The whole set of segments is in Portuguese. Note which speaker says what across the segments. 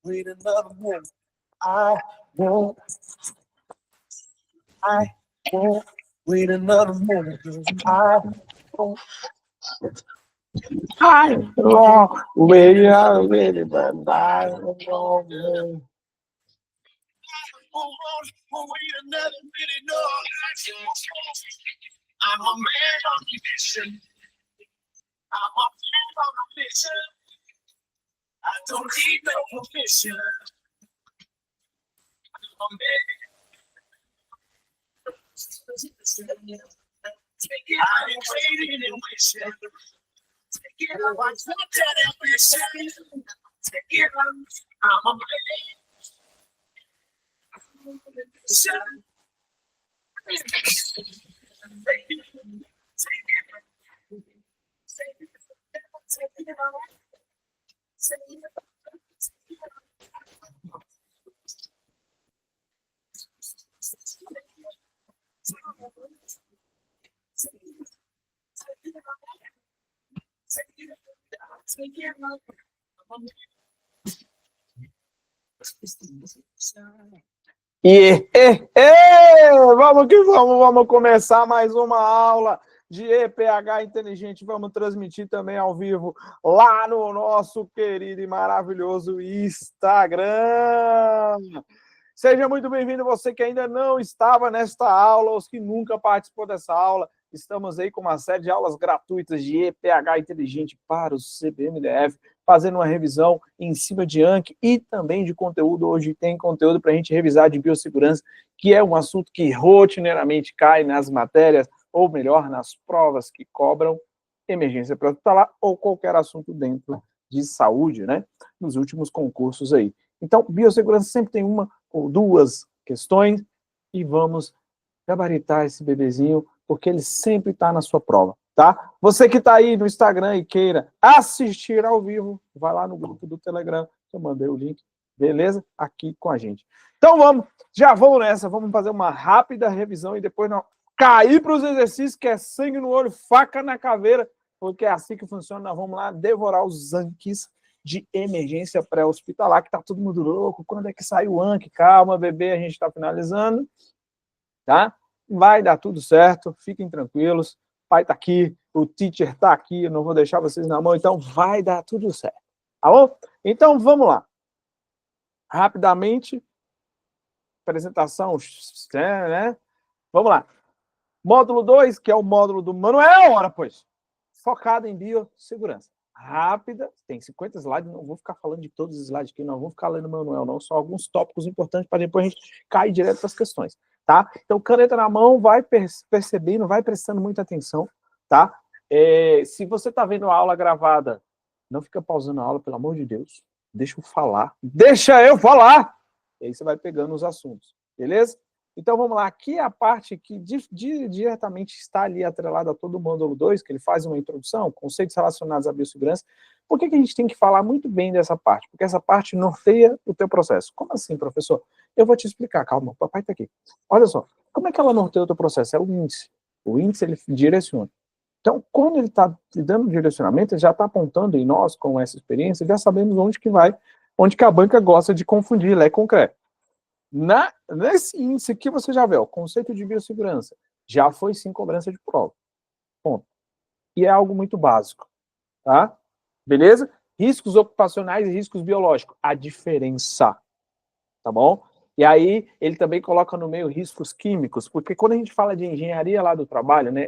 Speaker 1: Wait another minute. I won't wait another minute. I won't wait another minute, but I won't wait another minute. No, I'm a man on a mission. I'm a man on a mission. I don't need no permission. I'm a man. I ain't waiting and wishing. Take it on, I want that ambition. Take it on, I'm a man. Vamos que vamos começar mais uma aula de EPH inteligente. Vamos transmitir também ao vivo lá no nosso querido e maravilhoso Instagram. Seja muito bem-vindo, você que ainda não estava nesta aula, os que nunca participou dessa aula. Estamos aí com uma série de aulas gratuitas de EPH inteligente para o CBMDF, fazendo uma revisão em cima de Anki e também de conteúdo. Hoje tem conteúdo para a gente revisar de biossegurança, que é um assunto que rotineiramente cai nas matérias, ou melhor, nas provas que cobram emergência pré-hospitalar ou qualquer assunto dentro de saúde, né? Nos últimos concursos aí. Então, biossegurança sempre tem uma ou duas questões e vamos gabaritar esse bebezinho, porque ele sempre está na sua prova, tá? Você que está aí no Instagram e queira assistir ao vivo, vai lá no grupo do Telegram, que eu mandei o link, beleza? Aqui com a gente. Então já vamos nessa, vamos fazer uma rápida revisão e depois nós cair para os exercícios, que é sangue no olho, faca na caveira, porque é assim que funciona. Nós vamos lá devorar os Ankis de emergência pré-hospitalar, que tá todo mundo louco. Quando é que sai o Anki? Calma, bebê, a gente está finalizando, tá? Vai dar tudo certo, fiquem tranquilos. O pai tá aqui, o teacher tá aqui, eu não vou deixar vocês na mão, então vai dar tudo certo, tá bom? Então vamos lá. Rapidamente, apresentação, né? Vamos lá. Módulo 2, que é o módulo do Manuel, ora pois, focado em biossegurança. Rápida, tem 50 slides, não vou ficar falando de todos os slides aqui, não vou ficar lendo o manual, não, só alguns tópicos importantes para depois a gente cair direto para as questões, tá? Então, caneta na mão, vai percebendo, vai prestando muita atenção, tá? Se você está vendo a aula gravada, não fica pausando a aula, pelo amor de Deus, deixa eu falar, e aí você vai pegando os assuntos, beleza? Então, vamos lá, aqui é a parte que diretamente está ali atrelada a todo o módulo 2, que ele faz uma introdução, conceitos relacionados à biossegurança. Por que a gente tem que falar muito bem dessa parte? Porque essa parte norteia o teu processo. Como assim, professor? Eu vou te explicar, calma, o papai está aqui. Olha só, como é que ela norteia o teu processo? É o índice. O índice, ele direciona. Então, quando ele está dando direcionamento, ele já está apontando, e nós, com essa experiência, já sabemos onde que vai, onde que a banca gosta de confundir Lé com CRE. Nesse índice aqui você já vê, o conceito de biossegurança já foi sim cobrança de prova. Ponto. E é algo muito básico, tá? Beleza? Riscos ocupacionais e riscos biológicos. A diferença, tá bom? E aí ele também coloca no meio riscos químicos, porque quando a gente fala de engenharia lá do trabalho, né?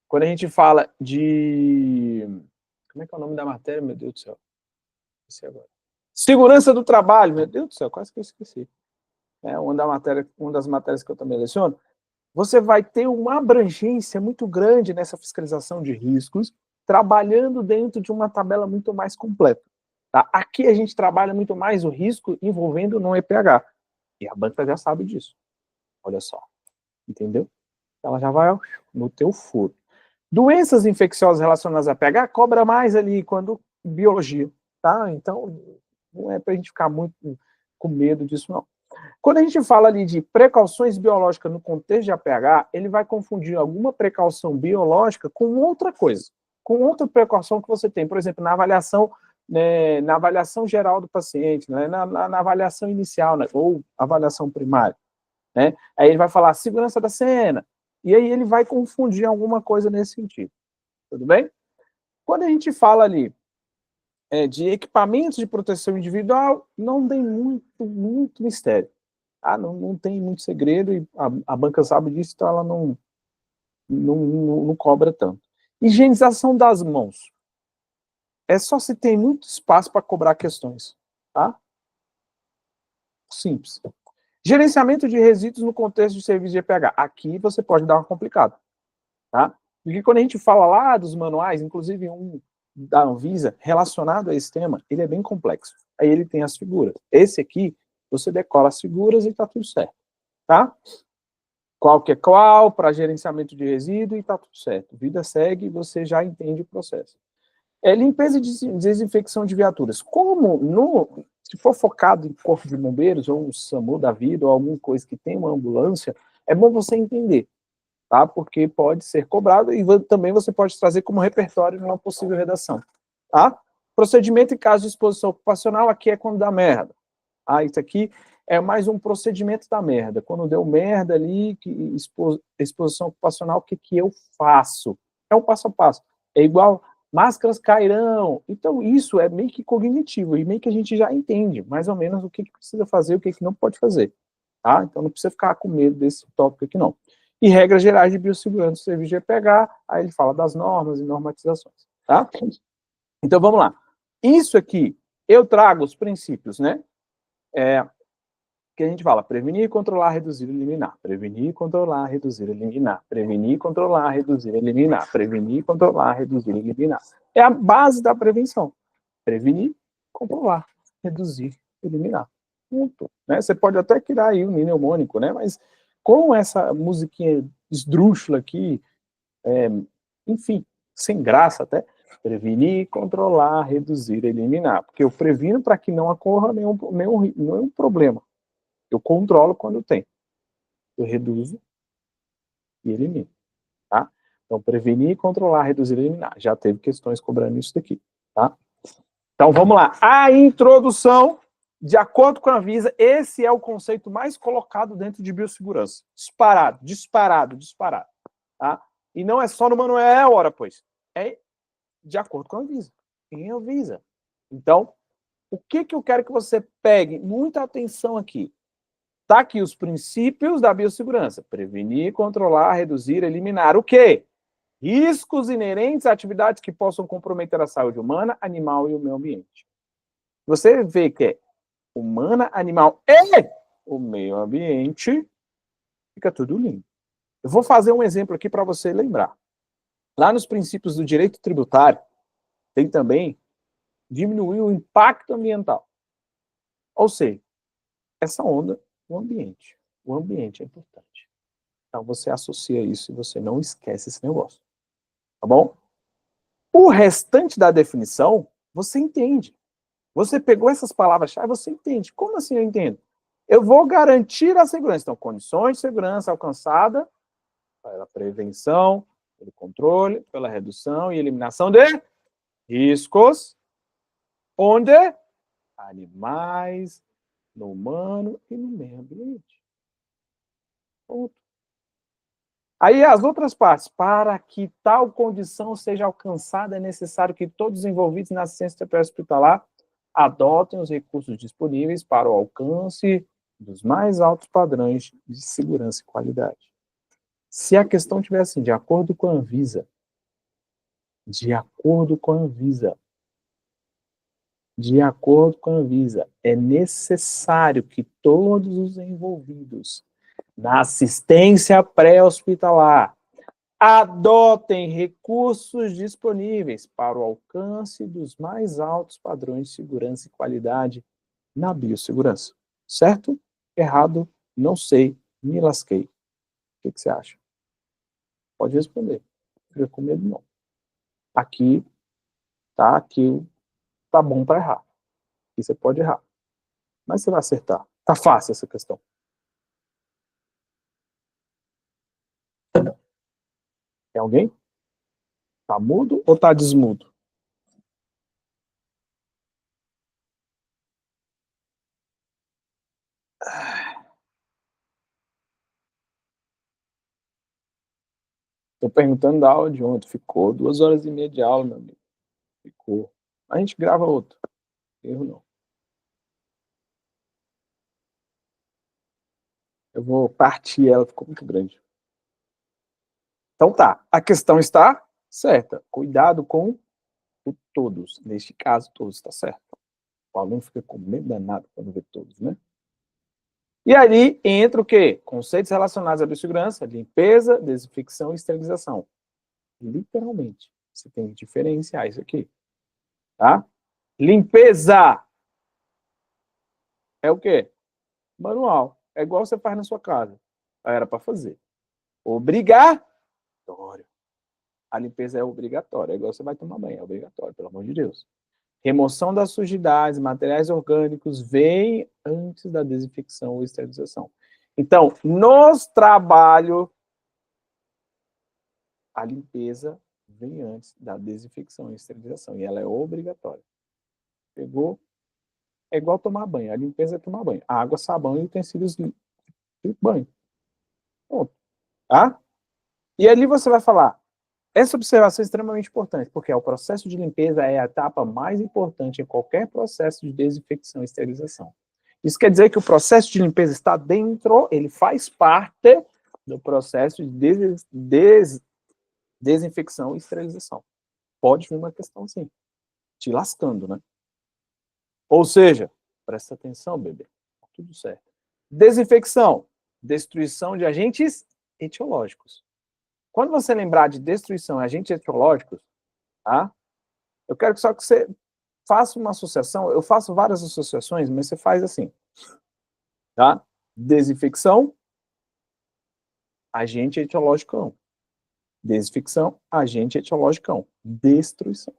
Speaker 1: Quando a gente fala de... Como é que é o nome da matéria, meu Deus do céu? Esse agora. Segurança do trabalho, meu Deus do céu, quase que eu esqueci. Uma das matérias que eu também leciono. Você vai ter uma abrangência muito grande nessa fiscalização de riscos, trabalhando dentro de uma tabela muito mais completa. Tá? Aqui a gente trabalha muito mais o risco envolvendo no EPH. E a banca já sabe disso. Olha só. Entendeu? Ela já vai no teu furo. Doenças infecciosas relacionadas a pH cobra mais ali quando biologia. Tá? Então, não é para a gente ficar muito com medo disso, não. Quando a gente fala ali de precauções biológicas no contexto de APH, ele vai confundir alguma precaução biológica com outra coisa. com outra precaução que você tem, por exemplo, na avaliação, né, na avaliação geral do paciente, né, na avaliação inicial, né, ou avaliação primária, né, aí ele vai falar segurança da cena, e aí ele vai confundir alguma coisa nesse sentido, tudo bem? Quando a gente fala ali de equipamentos de proteção individual, não tem muito mistério, tá? Não tem muito segredo, e a banca sabe disso, então ela não cobra tanto. Higienização das mãos. É só se tem muito espaço para cobrar questões, tá? Simples. Gerenciamento de resíduos no contexto de serviço de EPH. Aqui você pode dar uma complicada, tá? Porque quando a gente fala lá dos manuais, inclusive um da Anvisa, relacionado a esse tema, ele é bem complexo. Aí ele tem as figuras. Esse aqui, você decora as figuras e tá tudo certo, tá? Qual que é qual, para gerenciamento de resíduo e tá tudo certo. Vida segue, você já entende o processo. Limpeza e desinfecção de viaturas. Se for focado em corpo de bombeiros, ou um SAMU da vida, ou alguma coisa que tem uma ambulância, é bom você entender, tá? Porque pode ser cobrado e também você pode trazer como repertório numa possível redação, tá? Procedimento em caso de exposição ocupacional, aqui é quando dá merda. Isso aqui é mais um procedimento da merda. Quando deu merda ali, exposição ocupacional, o que eu faço? É um passo a passo. É igual máscaras cairão. Então, isso é meio que cognitivo, e meio que a gente já entende, mais ou menos, o que precisa fazer, o que não pode fazer. Tá? Então, não precisa ficar com medo desse tópico aqui, não. E regras gerais de biossegurança do serviço de EPH, aí ele fala das normas e normatizações. Tá? Então, vamos lá. Isso aqui, eu trago os princípios, né? Que a gente fala, prevenir, controlar, reduzir, eliminar. Prevenir, controlar, reduzir, eliminar. Prevenir, controlar, reduzir, eliminar. Prevenir, controlar, reduzir, eliminar. É a base da prevenção. Prevenir, controlar, reduzir, eliminar. Ponto. Né? Você pode até criar aí um mnemônico, né? Mas com essa musiquinha esdrúxula aqui, enfim, sem graça até, prevenir, controlar, reduzir, eliminar. Porque eu previno para que não ocorra nenhum problema. Eu controlo quando tem. Eu reduzo e elimino. Tá? Então, prevenir, controlar, reduzir e eliminar. Já teve questões cobrando isso daqui. Tá? Então, vamos lá. A introdução, de acordo com a Anvisa, esse é o conceito mais colocado dentro de biossegurança. Disparado. Tá? E não é só no manual, ora, pois. É de acordo com a Anvisa. Quem avisa? Então, o que eu quero que você pegue? Muita atenção aqui. Tá aqui os princípios da biossegurança. Prevenir, controlar, reduzir, eliminar. O quê? Riscos inerentes a atividades que possam comprometer a saúde humana, animal e o meio ambiente. Você vê que é humana, animal e o meio ambiente, fica tudo limpo. Eu vou fazer um exemplo aqui para você lembrar. Lá nos princípios do direito tributário, tem também diminuir o impacto ambiental. Ou seja, essa onda, o ambiente. O ambiente é importante. Então, você associa isso e você não esquece esse negócio. Tá bom? O restante da definição, você entende. Você pegou essas palavras-chave, você entende. Como assim eu entendo? Eu vou garantir a segurança. Então, condições de segurança alcançada pela prevenção, pelo controle, pela redução e eliminação de riscos, onde animais, no humano e no meio ambiente. Ponto. Aí as outras partes, para que tal condição seja alcançada, é necessário que todos os envolvidos na assistência pré-hospitalar adotem os recursos disponíveis para o alcance dos mais altos padrões de segurança e qualidade. Se a questão tiver assim, de acordo com a Anvisa, é necessário que todos os envolvidos na assistência pré-hospitalar adotem recursos disponíveis para o alcance dos mais altos padrões de segurança e qualidade na biossegurança. Certo? Errado? Não sei. Me lasquei. O que você acha? Pode responder. Não fica com medo, não. Aqui tá bom para errar. Aqui você pode errar. Mas você vai acertar. Tá fácil essa questão. Tem alguém? Tá mudo ou tá desmudo? Tô perguntando da aula de ontem. Ficou 2 horas e meia de aula, meu amigo. Ficou. A gente grava outro. Erro não. Eu vou partir ela, ficou muito grande. Então tá, a questão está certa. Cuidado com o todos. Neste caso, todos, tá certo? O aluno fica com medo danado quando vê todos, né? E ali entra o quê? Conceitos relacionados à biossegurança, limpeza, desinfecção e esterilização. Literalmente. Você tem que diferenciar isso aqui. Tá? Limpeza é o quê? Manual. É igual você faz na sua casa. Era para fazer. Obrigatório. A limpeza é obrigatória. É igual você vai tomar banho. É obrigatório, pelo amor de Deus. Remoção das sujidades, materiais orgânicos, vem antes da desinfecção ou esterilização. Então, nos trabalhos, a limpeza vem antes da desinfecção e esterilização. E ela é obrigatória. Pegou? É igual tomar banho. A limpeza é tomar banho. Água, sabão e utensílios de banho. Pronto. Tá? E ali você vai falar, essa observação é extremamente importante, porque o processo de limpeza é a etapa mais importante em qualquer processo de desinfecção e esterilização. Isso quer dizer que o processo de limpeza está dentro, ele faz parte do processo de desinfecção e esterilização. Pode vir uma questão assim, te lascando, né? Ou seja, presta atenção, bebê, tá tudo certo. Desinfecção, destruição de agentes etiológicos. Quando você lembrar de destruição de agentes etiológicos, tá? Eu quero só que você faça uma associação, eu faço várias associações, mas você faz assim, tá? Desinfecção, agente etiológico. Desinfecção, agente etiológico. Destruição.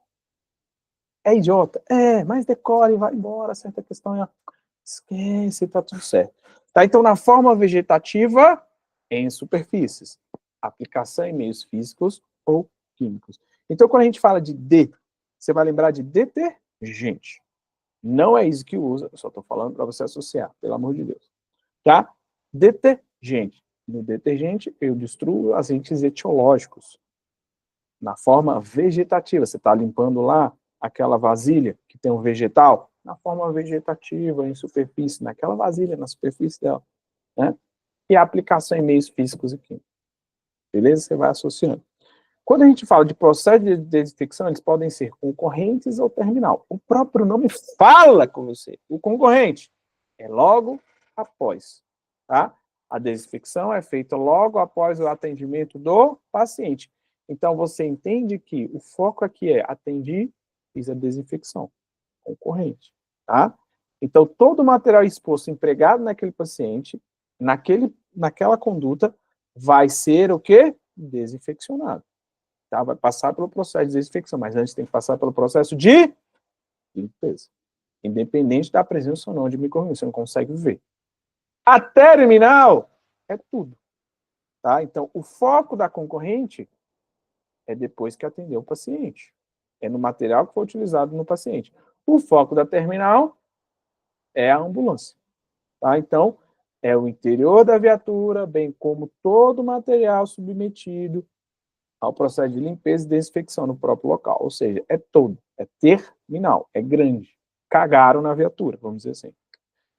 Speaker 1: É idiota? É, mas decore e vai embora, certa questão é... Esquece, tá tudo certo. Tá, então, na forma vegetativa, em superfícies. Aplicação em meios físicos ou químicos. Então, quando a gente fala de D, você vai lembrar de detergente. Não é isso que usa, eu só estou falando para você associar, pelo amor de Deus. Tá? Detergente. No detergente, eu destruo agentes etiológicos. Na forma vegetativa, você está limpando lá aquela vasilha que tem um vegetal, na forma vegetativa, em superfície, naquela vasilha, na superfície dela. Né? E a aplicação em meios físicos e químicos. Beleza? Você vai associando. Quando a gente fala de processo de desinfecção, eles podem ser concorrentes ou terminal. O próprio nome fala com você. O concorrente é logo após. Tá? A desinfecção é feita logo após o atendimento do paciente. Então, você entende que o foco aqui é atendi, fiz a desinfecção. Concorrente. Tá? Então, todo o material exposto empregado naquele paciente, naquela conduta, vai ser o quê? Desinfeccionado. Tá? Vai passar pelo processo de desinfecção, mas antes tem que passar pelo processo de limpeza. Independente da presença ou não de micro-organismos, você não consegue ver. A terminal é tudo. Tá? Então, o foco da concorrente é depois que atender o paciente. É no material que foi utilizado no paciente. O foco da terminal é a ambulância. Tá? Então, é o interior da viatura, bem como todo o material submetido ao processo de limpeza e desinfecção no próprio local. Ou seja, é todo, é terminal, é grande. Cagaram na viatura, vamos dizer assim.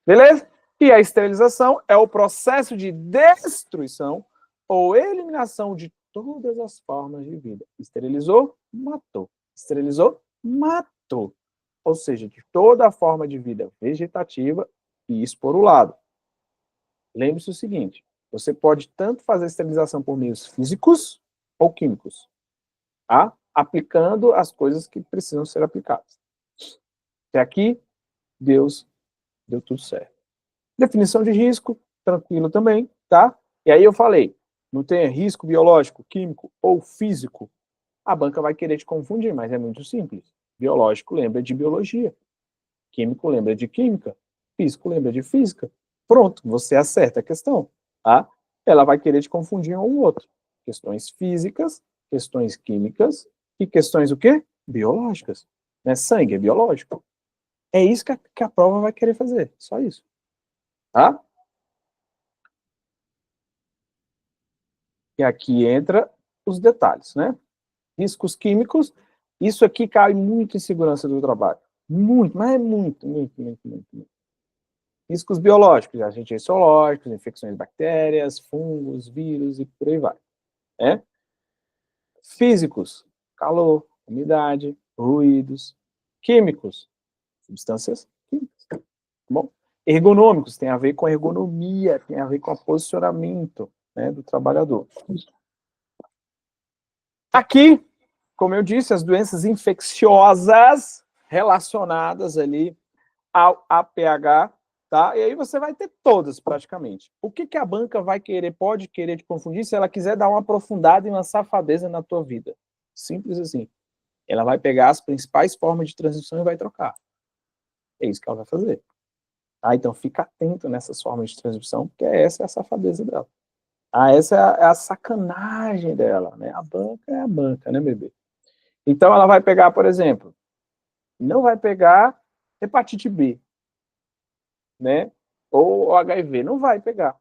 Speaker 1: Beleza? E a esterilização é o processo de destruição ou eliminação de todas as formas de vida. Esterilizou, matou. Esterilizou, matou. Ou seja, de toda a forma de vida vegetativa, e isso por um lado. Lembre-se o seguinte, você pode tanto fazer a esterilização por meios físicos ou químicos, tá? Aplicando as coisas que precisam ser aplicadas. Até aqui, Deus deu tudo certo. Definição de risco, tranquilo também, tá? E aí eu falei, não tem risco biológico, químico ou físico, a banca vai querer te confundir, mas é muito simples. Biológico lembra de biologia, químico lembra de química, físico lembra de física. Pronto, você acerta a questão, tá? Ela vai querer te confundir um ou outro. Questões físicas, questões químicas E questões o quê? Biológicas. Né? Sangue é biológico. É isso que a prova vai querer fazer. Só isso. Tá? E aqui entra os detalhes, né? Riscos químicos. Isso aqui cai muito em segurança do trabalho. Muito, mas é muito, muito, muito, muito, muito. Riscos biológicos, agentes zoológicos, infecções de bactérias, fungos, vírus e por aí vai. Né? Físicos, calor, umidade, ruídos. Químicos, substâncias químicas. Tá bom? Ergonômicos, tem a ver com a ergonomia, tem a ver com o posicionamento, né, do trabalhador. Aqui, como eu disse, as doenças infecciosas relacionadas ali ao APH, tá? E aí você vai ter todas, praticamente. O que a banca vai querer, pode querer te confundir, se ela quiser dar uma aprofundada e uma safadeza na tua vida. Simples assim. Ela vai pegar as principais formas de transmissão e vai trocar. É isso que ela vai fazer. Tá? Então, fica atento nessas formas de transmissão, porque essa é a safadeza dela. Essa é a sacanagem dela, né? A banca é a banca, né, bebê? Então, ela vai pegar, por exemplo, não vai pegar hepatite B, né? Ou HIV, não vai pegar,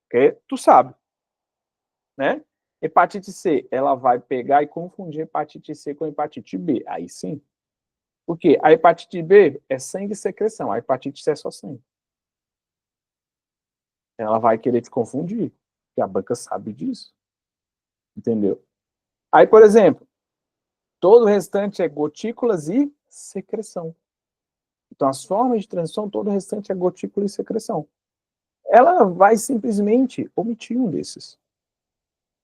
Speaker 1: porque tu sabe, né? Hepatite C, ela vai pegar e confundir hepatite C com hepatite B, aí sim. Porque a hepatite B é sangue e secreção, a hepatite C é só sangue. Ela vai querer te confundir, porque a banca sabe disso, entendeu? Aí, por exemplo, todo o restante é gotículas e secreção. Então, as formas de transição, todo o restante é gotícula e secreção. Ela vai simplesmente omitir um desses.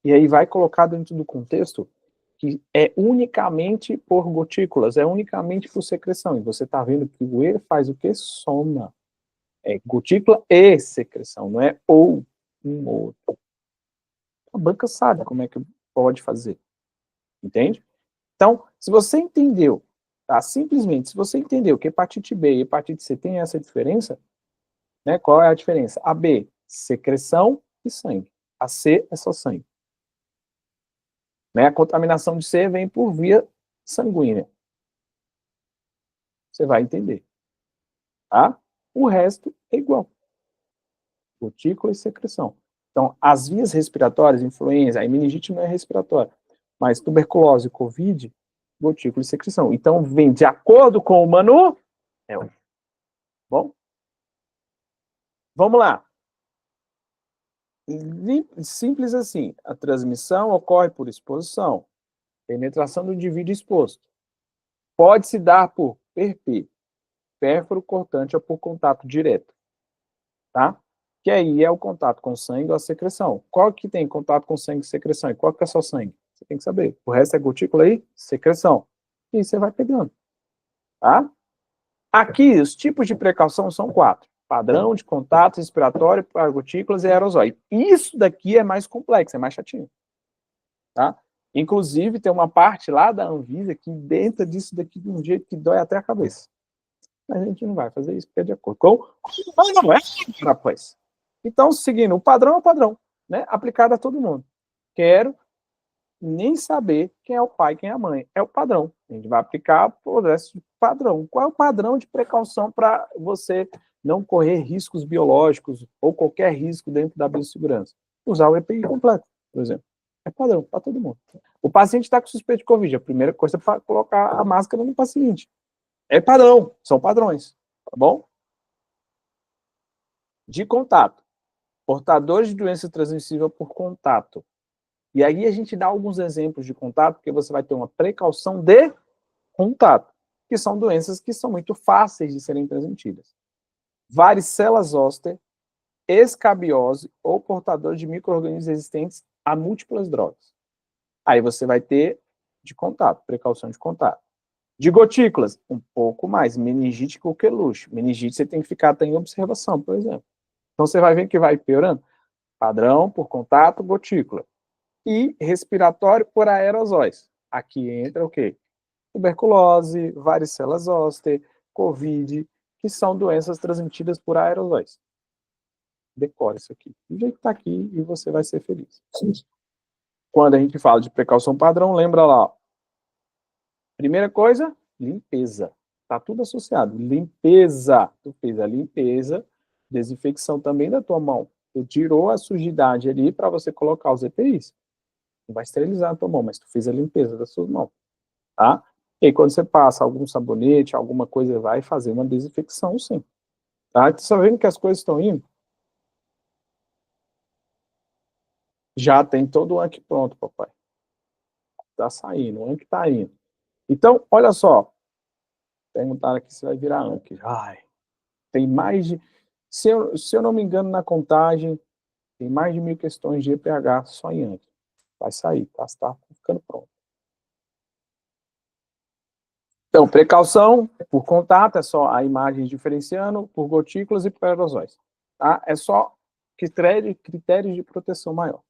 Speaker 1: E aí vai colocar dentro do contexto que é unicamente por gotículas, é unicamente por secreção. E você está vendo que o E faz o que? Soma. É gotícula e secreção, não é ou um ou outro. A banca sabe como é que pode fazer. Entende? Então, se você entendeu, tá? Simplesmente, se você entendeu que hepatite B e hepatite C tem essa diferença, né? Qual é a diferença? A B, secreção e sangue. A C é só sangue. Né? A contaminação de C vem por via sanguínea. Você vai entender. Tá? O resto é igual. Gotícula e secreção. Então, as vias respiratórias, influenza, a meningite não é respiratória, mas tuberculose, Covid, gotícula e secreção. Então, vem de acordo com o Manuel. Bom? Vamos lá. Simples assim. A transmissão ocorre por exposição. Penetração do indivíduo exposto. Pode se dar por PRP, pérfuro cortante ou por contato direto. Tá? Que aí é o contato com sangue ou a secreção. Qual que tem contato com sangue e secreção? E qual que é só sangue? Você tem que saber. O resto é gotícula e secreção. E aí você vai pegando. Tá? Aqui, os tipos de precaução são 4. Padrão de contato respiratório para gotículas e aerosóis. Isso daqui é mais complexo, é mais chatinho. Tá? Inclusive, tem uma parte lá da Anvisa que dentro disso daqui de um jeito que dói até a cabeça. Mas a gente não vai fazer isso porque é de acordo com... não é, rapaz. Então, seguindo, o padrão é o padrão, né? Aplicado a todo mundo. Quero nem saber quem é o pai, quem é a mãe. É o padrão. A gente vai aplicar por esse padrão. Qual é o padrão de precaução para você não correr riscos biológicos ou qualquer risco dentro da biossegurança? Usar o EPI completo, por exemplo. É padrão para todo mundo. O paciente está com suspeita de Covid. A primeira coisa é colocar a máscara no paciente. É padrão, são padrões, tá bom? De contato. Portadores de doença transmissível por contato. E aí a gente dá alguns exemplos de contato, porque você vai ter uma precaução de contato, que são doenças que são muito fáceis de serem transmitidas. Varicela zoster, escabiose ou portador de micro-organismos resistentes a múltiplas drogas. Aí você vai ter de contato, precaução de contato. De gotículas, um pouco mais, meningite e coqueluche. Meningite você tem que ficar até em observação, por exemplo. Então você vai ver que vai piorando. Padrão por contato, gotícula. E respiratório por aerosóis. Aqui entra o quê? Tuberculose, varicela zoster, Covid, que são doenças transmitidas por aerosóis. Decore isso aqui. Do jeito que está aqui e você vai ser feliz. Quando a gente fala de precaução padrão, lembra lá, ó, Primeira coisa, limpeza. Tá tudo associado. Limpeza. Tu fez a limpeza, desinfecção também da tua mão. Tu tirou a sujidade ali para você colocar os EPIs. Não vai esterilizar a tua mão, mas tu fez a limpeza das suas mãos, tá? E aí, quando você passa algum sabonete, alguma coisa, vai fazer uma desinfecção, sim. Tá? Tu tá vendo que as coisas estão indo? Já tem todo o Anki pronto, papai. Tá saindo, o Anki tá indo. Então, olha só. Perguntaram aqui se vai virar Anki. Ai, tem mais de... Se eu não me engano, na contagem, tem mais de 1.000 questões de EPH só em Anki. Vai sair, tá? Está ficando pronto. Então, precaução por contato, é só a imagem diferenciando por gotículas e por aerosóis. Tá? É só critérios de proteção maior.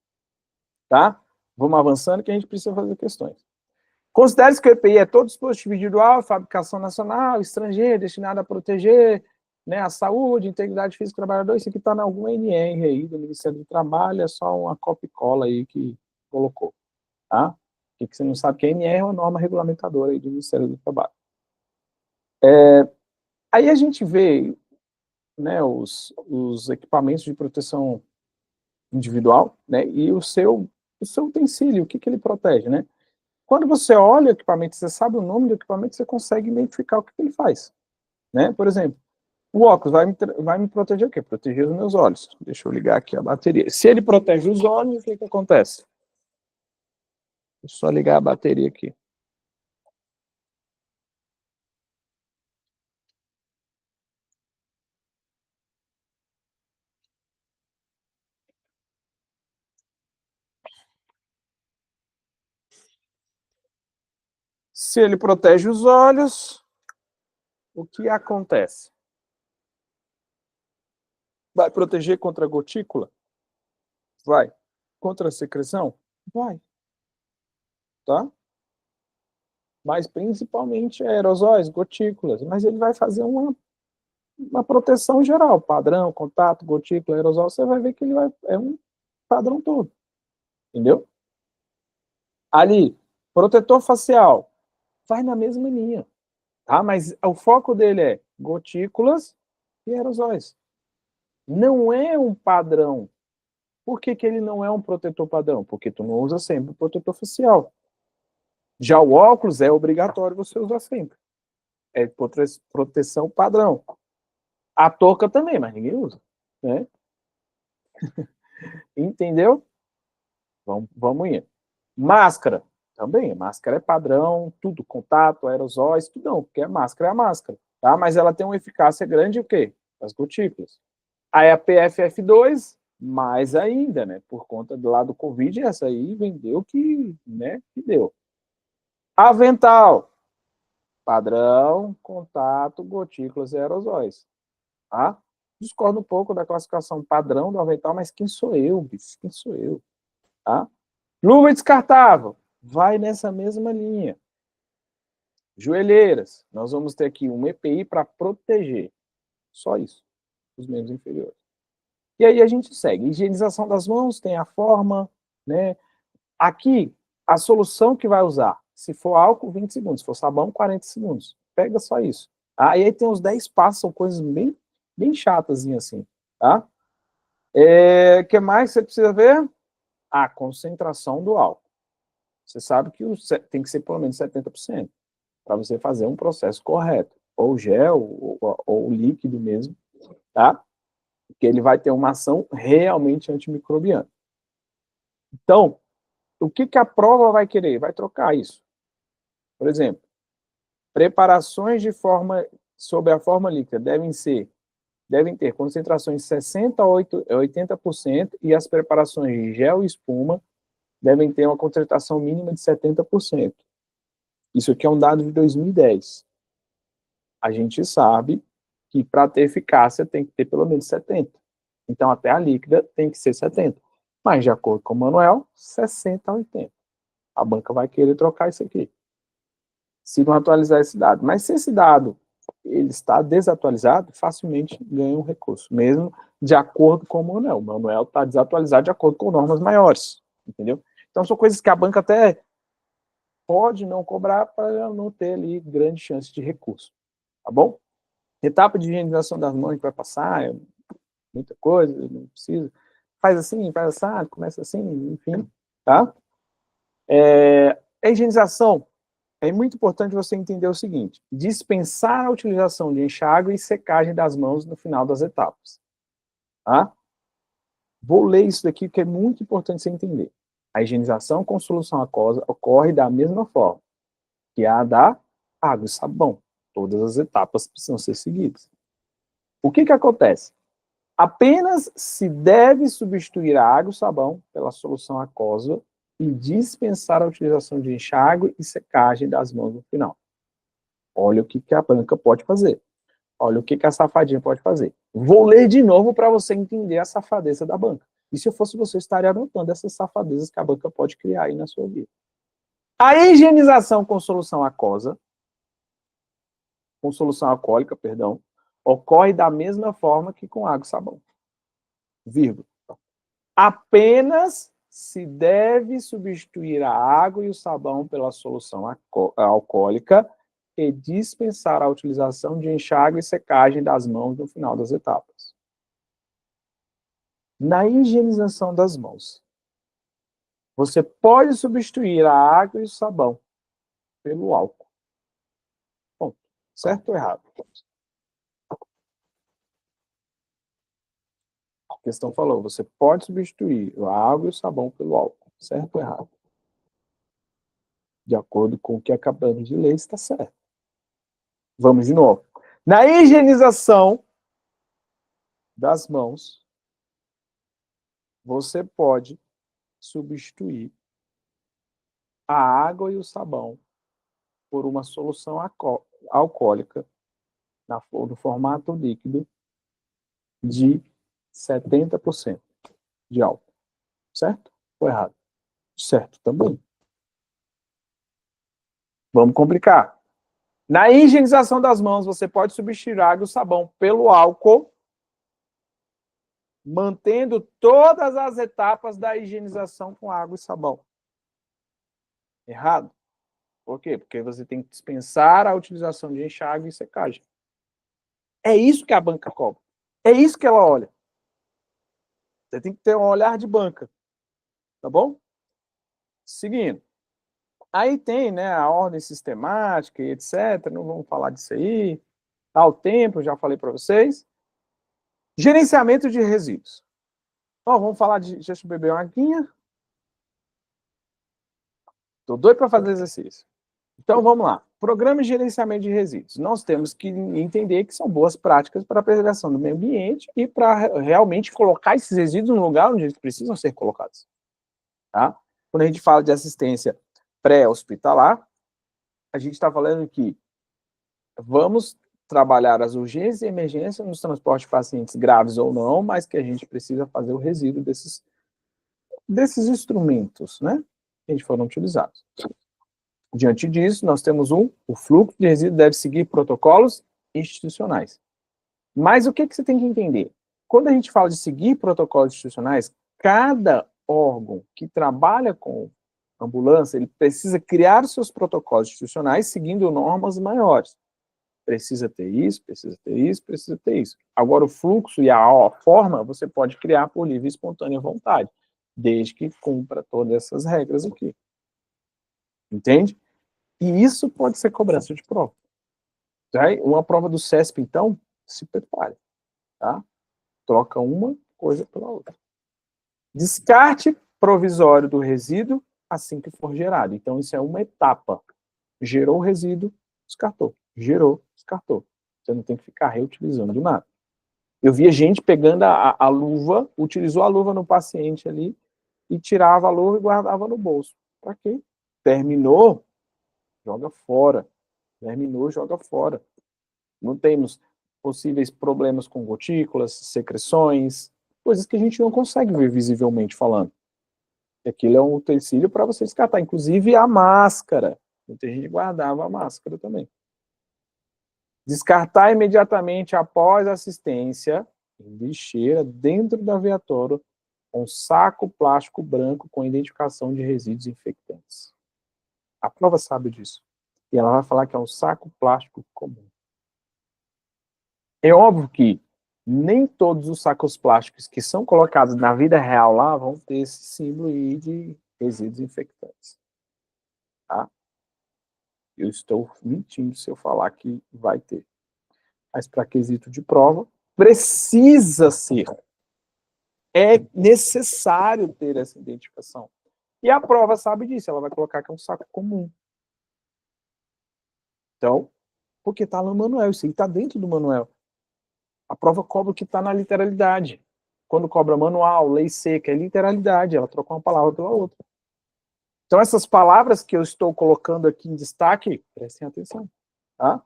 Speaker 1: Tá? Vamos avançando que a gente precisa fazer questões. Considere-se que o EPI é todo dispositivo individual, fabricação nacional, estrangeira, destinado a proteger, né, a saúde, integridade física do trabalhador. Isso aqui está em algum NR aí do Ministério do Trabalho, é só uma copia e cola aí que colocou. Tá? O que você não sabe que a NR é uma norma regulamentadora aí do Ministério do Trabalho. Aí a gente vê, né, os equipamentos de proteção individual, né, e o seu utensílio, o que ele protege, né? Quando você olha o equipamento, você sabe o nome do equipamento, você consegue identificar o que ele faz, né? Por exemplo, o óculos vai me proteger o quê? Proteger os meus olhos. Deixa eu ligar aqui a bateria. Se ele protege os olhos, o que acontece? Deixa eu só ligar a bateria aqui. Se ele protege os olhos, o que acontece? Vai proteger contra a gotícula? Vai. Contra a secreção? Vai. Tá? Mas principalmente aerosóis, gotículas. Mas ele vai fazer uma proteção geral, padrão, contato, gotícula, aerosol. Você vai ver que ele é um padrão todo. Entendeu? Ali, protetor facial, vai na mesma linha. Tá? Mas o foco dele é gotículas e aerosóis. Não é um padrão. Por que ele não é um protetor padrão? Porque tu não usa sempre o protetor facial. Já o óculos é obrigatório você usar sempre. É proteção padrão. A touca também, mas ninguém usa. Né? Entendeu? Vamos indo. Máscara. Também, máscara é padrão, tudo, contato, aerosóis, tudo não, porque a máscara é a máscara. Tá? Mas ela tem uma eficácia grande o quê? As gotículas. Aí a PFF2, mais ainda, né? Por conta do lado do Covid, essa aí vendeu que, né, que deu. Avental, padrão, contato, gotículas e aerosóis. Tá? Discordo um pouco da classificação padrão do avental, mas quem sou eu, bicho? Quem sou eu? Tá? Luva descartável, vai nessa mesma linha. Joelheiras, nós vamos ter aqui um EPI para proteger. Só isso, os membros inferiores. E aí a gente segue. Higienização das mãos, tem a forma, né? Aqui, a solução que vai usar, se for álcool, 20 segundos, se for sabão, 40 segundos. Pega só isso. Ah, e aí tem os 10 passos, são coisas bem chatas, assim, tá? Que mais você precisa ver? A concentração do álcool. Você sabe que tem que ser pelo menos 70% para você fazer um processo correto. Ou gel, ou líquido mesmo, tá? Porque ele vai ter uma ação realmente antimicrobiana. Então, o que a prova vai querer? Vai trocar isso. Por exemplo, preparações sob a forma líquida devem ter concentrações de 60% a 80% e as preparações de gel e espuma devem ter uma concentração mínima de 70%. Isso aqui é um dado de 2010. A gente sabe que para ter eficácia tem que ter pelo menos 70%. Então, até a líquida tem que ser 70%. Mas, de acordo com o Manuel, 60% a 80%. A banca vai querer trocar isso aqui. Se não atualizar esse dado. Mas se esse dado ele está desatualizado, facilmente ganha um recurso, mesmo de acordo com o Manuel. O Manuel está desatualizado de acordo com normas maiores, entendeu? Então, são coisas que a banca até pode não cobrar para não ter ali grande chance de recurso, tá bom? Etapa de higienização das mãos que vai passar, muita coisa, não precisa. Faz assim, faz assado, começa assim, enfim, tá? A higienização, é muito importante você entender o seguinte: dispensar a utilização de enxágue e secagem das mãos no final das etapas, tá? Vou ler isso daqui que é muito importante você entender. A higienização com solução aquosa ocorre da mesma forma que a da água e sabão. Todas as etapas precisam ser seguidas. O que acontece? Apenas se deve substituir a água e o sabão pela solução aquosa e dispensar a utilização de enxágue e secagem das mãos no final. Olha o que a banca pode fazer. Olha o que a safadinha pode fazer. Vou ler de novo para você entender a safadeza da banca. E se eu fosse você, eu estaria anotando essas safadezas que a banca pode criar aí na sua vida. A higienização com solução aquosa, com solução alcoólica, perdão, ocorre da mesma forma que com água e sabão. Vírgula. Apenas se deve substituir a água e o sabão pela solução alcoólica e dispensar a utilização de enxágue e secagem das mãos no final das etapas. Na higienização das mãos, você pode substituir a água e o sabão pelo álcool. Bom, certo ou errado? A questão falou, você pode substituir a água e o sabão pelo álcool. Certo ou errado? De acordo com o que acabamos de ler, está certo. Vamos de novo. Na higienização das mãos, você pode substituir a água e o sabão por uma solução alcoólica no formato líquido de 70% de álcool. Certo ou errado? Certo também. Vamos complicar. Na higienização das mãos, você pode substituir a água e o sabão pelo álcool, mantendo todas as etapas da higienização com água e sabão. Errado. Por quê? Porque você tem que dispensar a utilização de enxágue e secagem. É isso que a banca cobra. É isso que ela olha. Você tem que ter um olhar de banca. Tá bom? Seguindo. Aí tem, né, a ordem sistemática e etc. Não vamos falar disso aí. Ao tempo, já falei para vocês. Gerenciamento de resíduos. Ó, vamos falar de... Deixa eu beber uma aguinha. Tô doido para fazer exercício. Então, vamos lá. Programa de gerenciamento de resíduos. Nós temos que entender que são boas práticas para a preservação do meio ambiente e para realmente colocar esses resíduos no lugar onde eles precisam ser colocados. Tá? Quando a gente fala de assistência pré-hospitalar, a gente está falando que vamos trabalhar as urgências e emergências nos transportes de pacientes graves ou não, mas que a gente precisa fazer o resíduo desses instrumentos, né, que a gente foram utilizados. Diante disso, nós temos o fluxo de resíduo deve seguir protocolos institucionais. Mas o que você tem que entender? Quando a gente fala de seguir protocolos institucionais, cada órgão que trabalha com ambulância, ele precisa criar seus protocolos institucionais seguindo normas maiores. Precisa ter isso, precisa ter isso, precisa ter isso. Agora, o fluxo e a forma, você pode criar por livre e espontânea vontade, desde que cumpra todas essas regras aqui. Entende? E isso pode ser cobrança de prova. Uma prova do CESP, então, se prepare. Tá? Troca uma coisa pela outra. Descarte provisório do resíduo assim que for gerado. Então, isso é uma etapa. Gerou o resíduo, descartou. Gerou, descartou. Você não tem que ficar reutilizando nada. Eu via gente pegando a luva, utilizou a luva no paciente ali, e tirava a luva e guardava no bolso. Para quê? Terminou, joga fora. Terminou, joga fora. Não temos possíveis problemas com gotículas, secreções, coisas que a gente não consegue ver visivelmente falando. Aquilo é um utensílio para você descartar. Inclusive a máscara. Muita gente guardava a máscara também. Descartar imediatamente após a assistência em lixeira dentro da viatura um saco plástico branco com identificação de resíduos infectantes. A prova sabe disso. E ela vai falar que é um saco plástico comum. É óbvio que nem todos os sacos plásticos que são colocados na vida real lá vão ter esse símbolo aí de resíduos infectantes. Tá? Eu estou mentindo se eu falar que vai ter. Mas para quesito de prova, precisa ser. É necessário ter essa identificação. E a prova sabe disso, ela vai colocar que é um saco comum. Então, porque está no manual, isso aí está dentro do manual. A prova cobra o que está na literalidade. Quando cobra manual, lei seca, é literalidade, ela troca uma palavra pela outra. Então, essas palavras que eu estou colocando aqui em destaque, prestem atenção. Tá?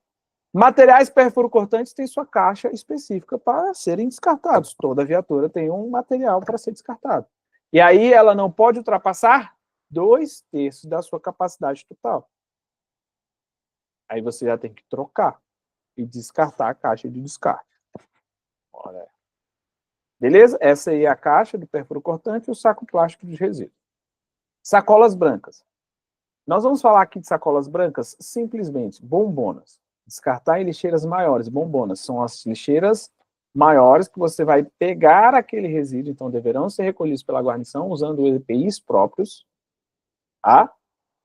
Speaker 1: Materiais perfuro-cortantes têm sua caixa específica para serem descartados. Toda viatura tem um material para ser descartado. E aí ela não pode ultrapassar 2/3 da sua capacidade total. Aí você já tem que trocar e descartar a caixa de descarte. Olha. Beleza? Essa aí é a caixa do perfuro cortante e o saco plástico de resíduos. Sacolas brancas. Nós vamos falar aqui de sacolas brancas simplesmente bombonas. Descartar em lixeiras maiores. Bombonas são as lixeiras maiores que você vai pegar aquele resíduo, então deverão ser recolhidos pela guarnição usando EPIs próprios. Tá?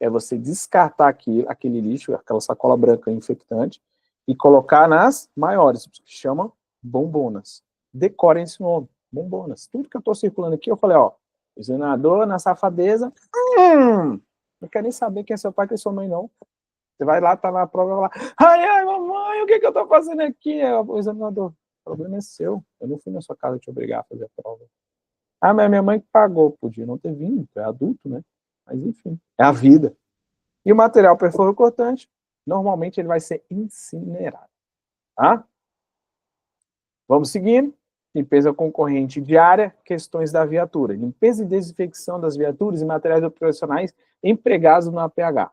Speaker 1: É você descartar aquele lixo, aquela sacola branca infectante, e colocar nas maiores, que chamam bombonas. Decorem esse nome, bombonas. Tudo que eu estou circulando aqui, eu falei, ó, examinador na safadeza, não quer nem saber quem é seu pai, quem é sua mãe, não. Você vai lá, tá na prova, vai lá, ai, mamãe, o que eu estou fazendo aqui? O examinador, o problema é seu, eu não fui na sua casa te obrigar a fazer a prova. Ah, mas minha mãe que pagou, podia não ter vindo, é adulto, né? Mas enfim, é a vida. E o material perfuro cortante, normalmente ele vai ser incinerado. Tá? Vamos seguindo. Limpeza concorrente diária, questões da viatura. Limpeza e desinfecção das viaturas e materiais operacionais empregados no APH.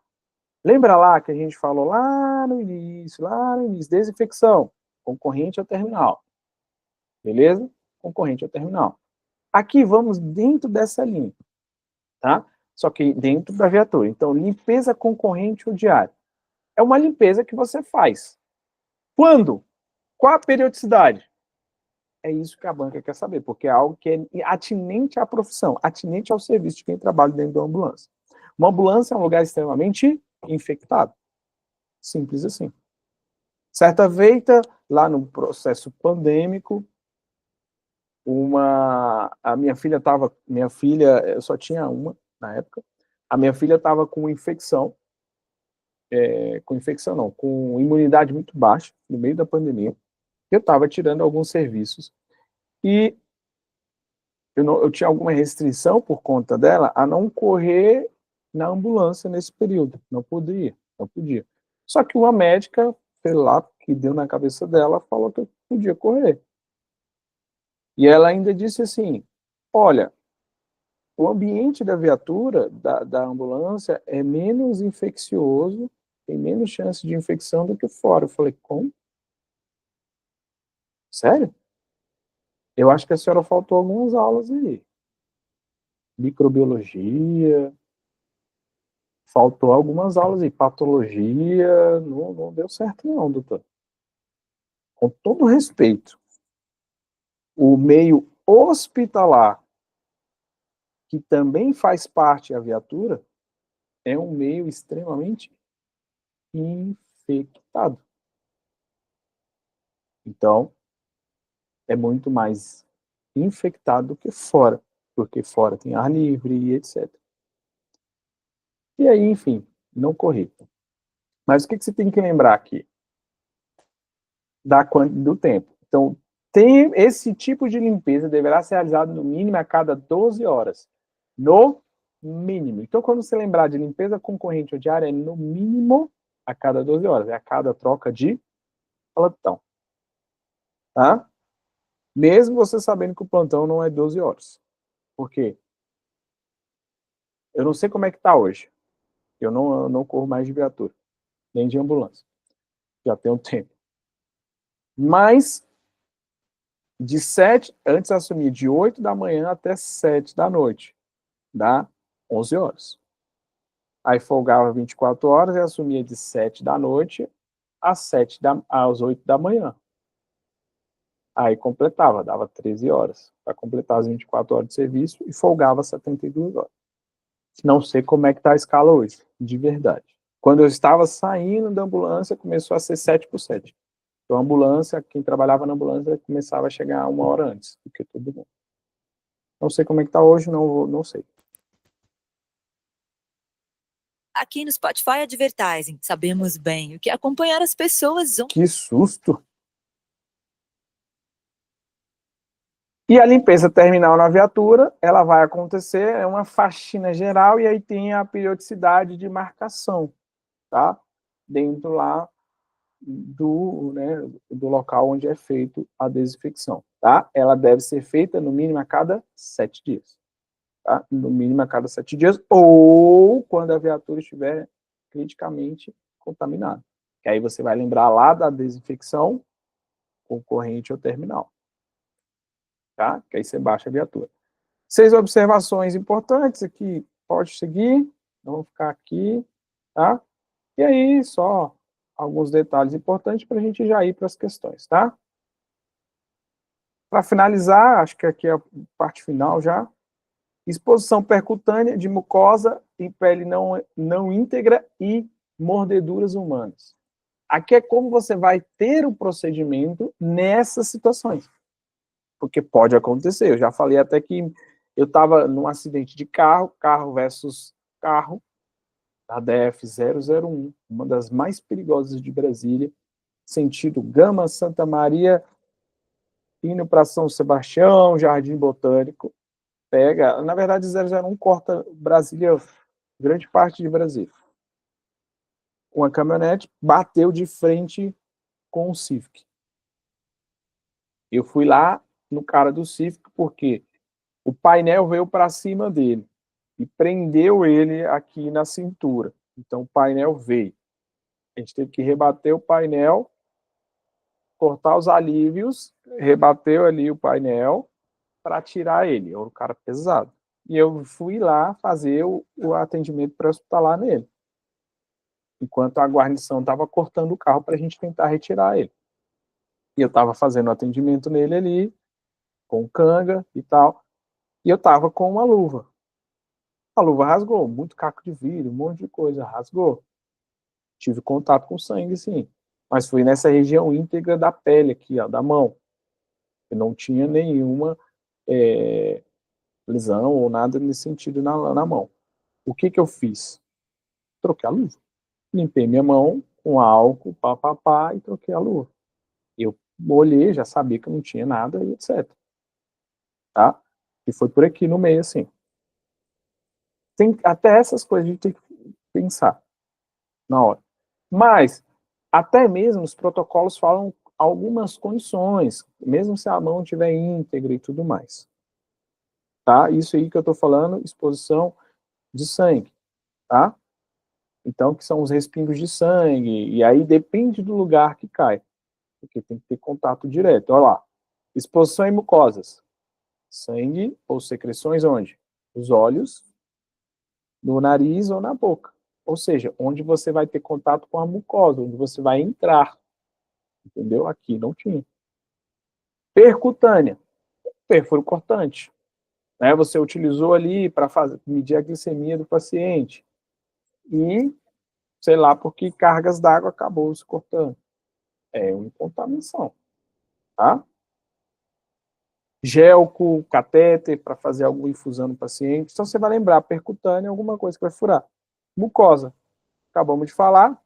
Speaker 1: Lembra lá que a gente falou lá no início, desinfecção, concorrente ao terminal. Beleza? Concorrente ao terminal. Aqui vamos dentro dessa linha, tá? Só que dentro da viatura. Então, limpeza concorrente ou diária. É uma limpeza que você faz. Quando? Qual a periodicidade? É isso que a banca quer saber, porque é algo que é atinente à profissão, atinente ao serviço de quem trabalha dentro da ambulância. Uma ambulância é um lugar extremamente infectado. Simples assim. Certa feita, lá no processo pandêmico, a minha filha, eu só tinha uma na época, a minha filha estava com infecção, com imunidade muito baixa, no meio da pandemia. Eu estava tirando alguns serviços e eu tinha alguma restrição por conta dela a não correr na ambulância nesse período. Não podia. Só que uma médica, sei lá, que deu na cabeça dela, falou que eu podia correr. E ela ainda disse assim, olha, o ambiente da viatura, da ambulância, é menos infeccioso, tem menos chance de infecção do que fora. Eu falei, como? Sério? Eu acho que a senhora faltou algumas aulas aí. Microbiologia, faltou algumas aulas aí. Patologia, não deu certo não, doutor. Com todo respeito, o meio hospitalar, que também faz parte da viatura, é um meio extremamente infectado. Então, é muito mais infectado do que fora, porque fora tem ar livre e etc. E aí, enfim, não corri. Mas o que você tem que lembrar aqui? Do tempo. Então, esse tipo de limpeza deverá ser realizado no mínimo a cada 12 horas. No mínimo. Então, quando você lembrar de limpeza concorrente ou diária, é no mínimo a cada 12 horas. É a cada troca de plantão. Tá? Mesmo você sabendo que o plantão não é 12 horas. Por quê? Eu não sei como é que está hoje. Eu não corro mais de viatura, nem de ambulância. Já tem um tempo. Mas, antes eu assumi de 8 da manhã até 7 da noite. Dá 11 horas. Aí folgava 24 horas e assumia de 7 da noite às 8 da manhã. Aí completava, dava 13 horas para completar as 24 horas de serviço e folgava 72 horas. Não sei como é que está a escala hoje, de verdade. Quando eu estava saindo da ambulância, começou a ser 7 por 7. Então, a ambulância, quem trabalhava na ambulância, começava a chegar 1 hora antes do que todo mundo. Não sei como é que está hoje, não sei.
Speaker 2: Aqui no Spotify Advertising, sabemos bem o que acompanhar as pessoas.
Speaker 1: Que susto! E a limpeza terminal na viatura, ela vai acontecer, é uma faxina geral, e aí tem a periodicidade de marcação, tá? Dentro lá do local onde é feito a desinfecção, tá? Ela deve ser feita no mínimo a cada 7 dias, tá? No mínimo a cada 7 dias, ou quando a viatura estiver criticamente contaminada. Que aí você vai lembrar lá da desinfecção concorrente ao terminal, tá? Que aí você baixa a viatura. 6 observações importantes aqui, pode seguir, vamos ficar aqui, tá? E aí, só alguns detalhes importantes para a gente já ir para as questões, tá? Para finalizar, acho que aqui é a parte final já, exposição percutânea de mucosa e pele não íntegra e mordeduras humanas. Aqui é como você vai ter o procedimento nessas situações. Porque pode acontecer. Eu já falei até que eu estava num acidente de carro versus carro, da DF-001, uma das mais perigosas de Brasília, sentido Gama, Santa Maria, indo para São Sebastião, Jardim Botânico, pega, na verdade 001 corta Brasília, grande parte de Brasília. Uma caminhonete bateu de frente com o Civic. Eu fui lá no cara do Civic porque o painel veio para cima dele e prendeu ele aqui na cintura. Então o painel veio. A gente teve que rebater o painel, cortar os alívios, rebateu ali o painel para tirar ele. Era um cara pesado. E eu fui lá fazer o atendimento pré-hospitalar nele, enquanto a guarnição estava cortando o carro para a gente tentar retirar ele. E eu estava fazendo o atendimento nele ali, com canga e tal, e eu estava com uma luva. A luva rasgou, muito caco de vidro, um monte de coisa, rasgou. Tive contato com sangue, sim, mas foi nessa região íntegra da pele aqui, ó, da mão. Eu não tinha nenhuma lesão ou nada nesse sentido na mão. O que eu fiz? Troquei a luva. Limpei minha mão com álcool, pá, e troquei a luva. Eu olhei, já sabia que não tinha nada e etc. Tá? E foi por aqui no meio, assim. Até essas coisas a gente tem que pensar na hora. Mas, até mesmo os protocolos falam algumas condições, mesmo se a mão estiver íntegra e tudo mais. Tá? Isso aí que eu estou falando, exposição de sangue. Tá? Então, que são os respingos de sangue, e aí depende do lugar que cai, porque tem que ter contato direto. Olha lá, exposição em mucosas, sangue ou secreções onde? Os olhos, no nariz ou na boca. Ou seja, onde você vai ter contato com a mucosa, onde você vai entrar. Entendeu? Aqui não tinha. Percutânea, perfuro cortante. Né? Você utilizou ali para medir a glicemia do paciente. E, sei lá, porque cargas d'água acabou se cortando. É uma contaminação. Tá? Gelco, catéter, para fazer alguma infusão no paciente. Então, você vai lembrar, percutânea, alguma coisa que vai furar. Mucosa, acabamos de falar.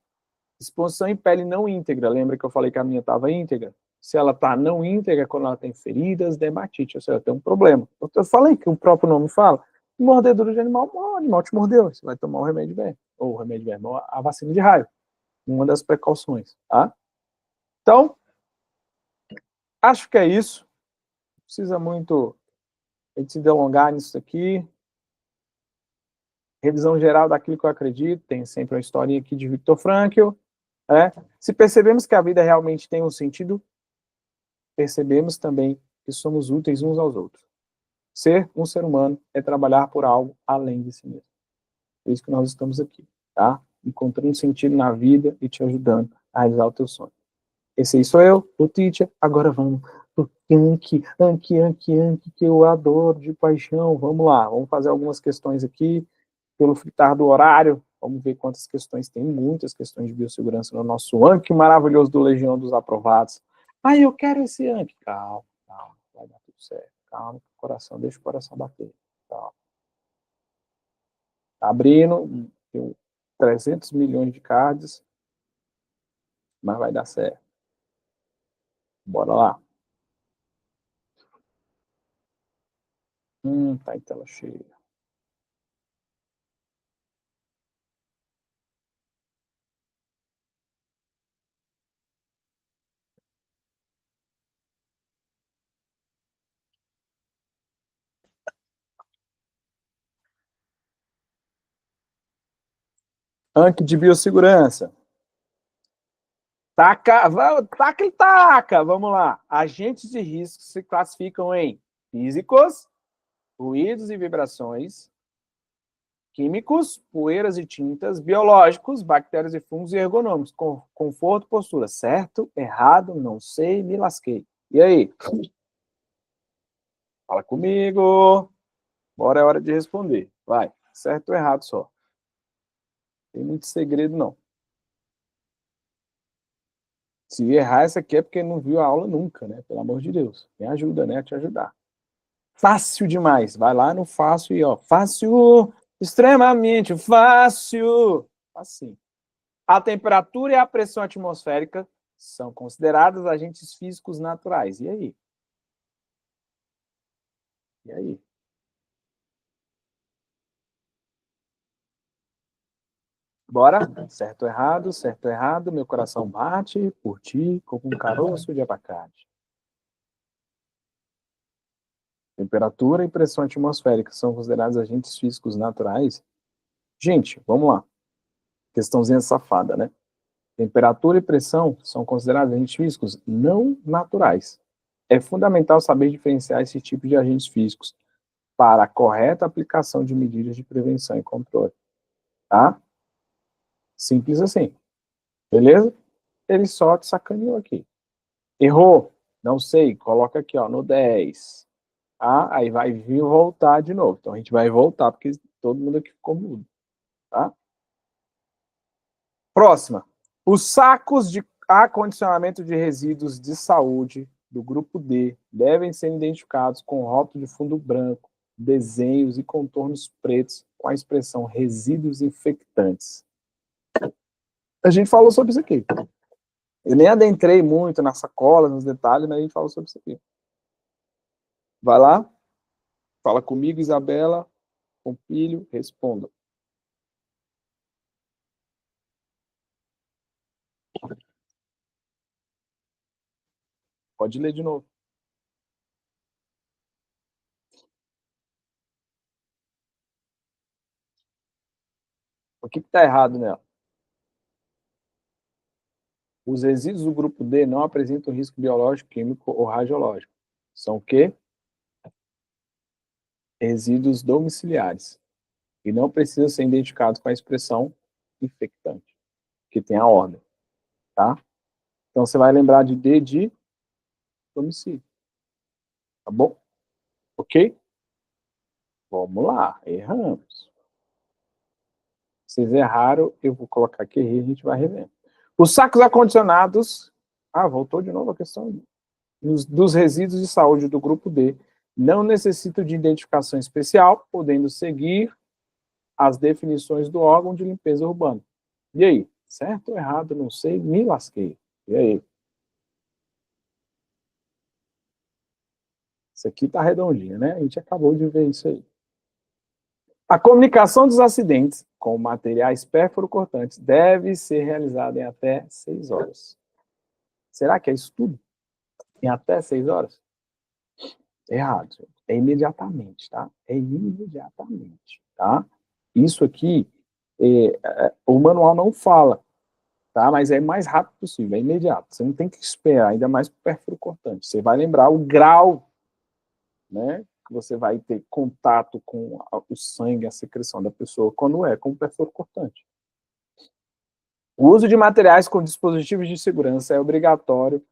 Speaker 1: Exposição em pele não íntegra. Lembra que eu falei que a minha estava íntegra? Se ela está não íntegra, quando ela tem feridas, dermatite, ou seja, tem um problema. Eu falei que o próprio nome fala, mordedura de animal, o animal te mordeu, você vai tomar o remédio verme, ou o remédio verme, ou a vacina de raio, uma das precauções, tá? Então, acho que é isso. Não precisa muito a gente se delongar nisso aqui. Revisão geral daquilo que eu acredito, tem sempre uma historinha aqui de Viktor Frankl. Se percebemos que a vida realmente tem um sentido, percebemos também que somos úteis uns aos outros. Ser um ser humano é trabalhar por algo além de si mesmo. Por isso que nós estamos aqui, tá? Encontrando sentido na vida e te ajudando a realizar o teu sonho. Esse aí sou eu, o teacher. Agora vamos pro Anki, que eu adoro de paixão. Vamos lá, vamos fazer algumas questões aqui pelo fritar do horário. Vamos ver quantas questões tem. Muitas questões de biossegurança no nosso Anki maravilhoso do Legião dos Aprovados. Ah, eu quero esse Anki. Calma, calma, vai dar tudo certo. Calma, coração, deixa o coração bater. Calma. Tá abrindo, tem 300 milhões de cards, mas vai dar certo. Bora lá. Tá em tela cheia. Anki de biossegurança. Taca, taca e taca. Vamos lá. Agentes de risco se classificam em físicos, ruídos e vibrações, químicos, poeiras e tintas, biológicos, bactérias e fungos e ergonômicos. Conforto, postura. Certo, errado, não sei, me lasquei. E aí? Fala comigo. Bora, é hora de responder. Vai. Certo ou errado só. Tem muito segredo, não. Se errar essa aqui é porque não viu a aula nunca, né? Pelo amor de Deus. Me ajuda, né? A te ajudar. Fácil demais. Vai lá no fácil e ó. Fácil, extremamente fácil. Assim. A temperatura e a pressão atmosférica são consideradas agentes físicos naturais. E aí? E aí? Bora? Certo ou errado. Meu coração bate por ti como um caroço de abacate. Temperatura e pressão atmosférica são considerados agentes físicos naturais? Gente, vamos lá. Questãozinha safada, né? Temperatura e pressão são considerados agentes físicos não naturais. É fundamental saber diferenciar esse tipo de agentes físicos para a correta aplicação de medidas de prevenção e controle. Tá? Simples assim. Beleza? Ele só te sacaneou aqui. Errou? Não sei. Coloca aqui, ó, no 10. Tá? Aí vai vir voltar de novo. Então a gente vai voltar, porque todo mundo aqui ficou mudo. Tá? Próxima. Os sacos de acondicionamento de resíduos de saúde do grupo D devem ser identificados com rótulo de fundo branco, desenhos e contornos pretos com a expressão resíduos infectantes. A gente falou sobre isso aqui. Eu nem adentrei muito na sacola, nos detalhes, mas a gente falou sobre isso aqui. Vai lá, fala comigo, Isabela, Pompilho, responda. Pode ler de novo. O que está errado nela? Os resíduos do grupo D não apresentam risco biológico, químico ou radiológico. São o quê? Resíduos domiciliares. E não precisam ser identificados com a expressão infectante, que tem a ordem. Tá? Então, você vai lembrar de D de domicílio. Tá bom? Ok? Vamos lá. Erramos. Vocês erraram, eu vou colocar aqui e a gente vai revendo. Os sacos acondicionados... Ah, voltou de novo a questão dos resíduos de saúde do grupo D não necessitam de identificação especial, podendo seguir as definições do órgão de limpeza urbana. E aí? Certo ou errado? Não sei, me lasquei. E aí? Isso aqui tá redondinho, né? A gente acabou de ver isso aí. A comunicação dos acidentes com materiais pérfuro-cortantes deve ser realizada em até 6 horas. Será que é isso tudo? Em até 6 horas? Errado. É imediatamente, tá? É imediatamente, tá? Isso aqui, o manual não fala, tá? Mas é o mais rápido possível, é imediato. Você não tem que esperar, ainda mais para o pérfuro cortante. Você vai lembrar o grau, né? que você vai ter contato com o sangue, a secreção da pessoa, quando é com perfuro cortante. O uso de materiais com dispositivos de segurança é obrigatório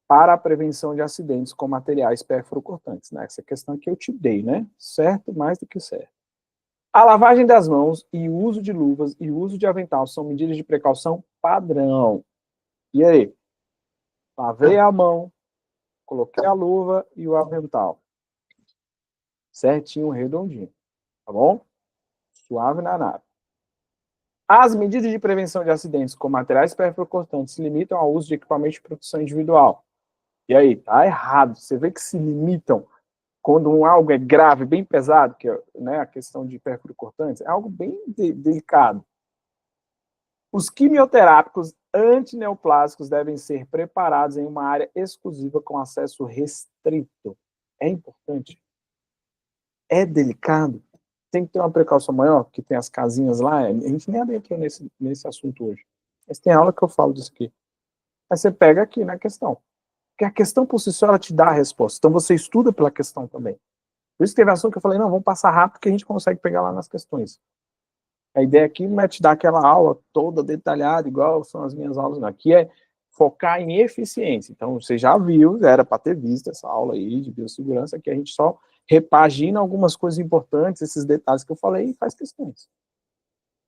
Speaker 1: para a prevenção de acidentes com materiais perfuro-cortantes, né? Essa questão que eu te dei, né? Certo, mais do que certo. A lavagem das mãos e o uso de luvas e o uso de avental são medidas de precaução padrão. E aí? Lavei a mão, coloquei a luva e o avental. Certinho, redondinho. Tá bom? Suave na nave. As medidas de prevenção de acidentes com materiais perfuro-cortantes se limitam ao uso de equipamento de proteção individual. E aí? Tá errado. Você vê que se limitam quando algo é grave, bem pesado, que é, né, a questão de perfuro-cortantes, é algo bem delicado. Os quimioterápicos antineoplásicos devem ser preparados em uma área exclusiva com acesso restrito. É importante. É delicado. Tem que ter uma precaução maior, porque tem as casinhas lá. A gente nem adentrou nesse assunto hoje. Mas tem aula que eu falo disso aqui. Aí você pega aqui na questão. Porque a questão por si só, ela te dá a resposta. Então você estuda pela questão também. Por isso que teve assunto que eu falei, não, vamos passar rápido que a gente consegue pegar lá nas questões. A ideia aqui não é te dar aquela aula toda detalhada, igual são as minhas aulas, não. Aqui é focar em eficiência. Então, você já viu, era para ter visto essa aula aí de biossegurança, que a gente só repagina algumas coisas importantes, esses detalhes que eu falei, e faz questões.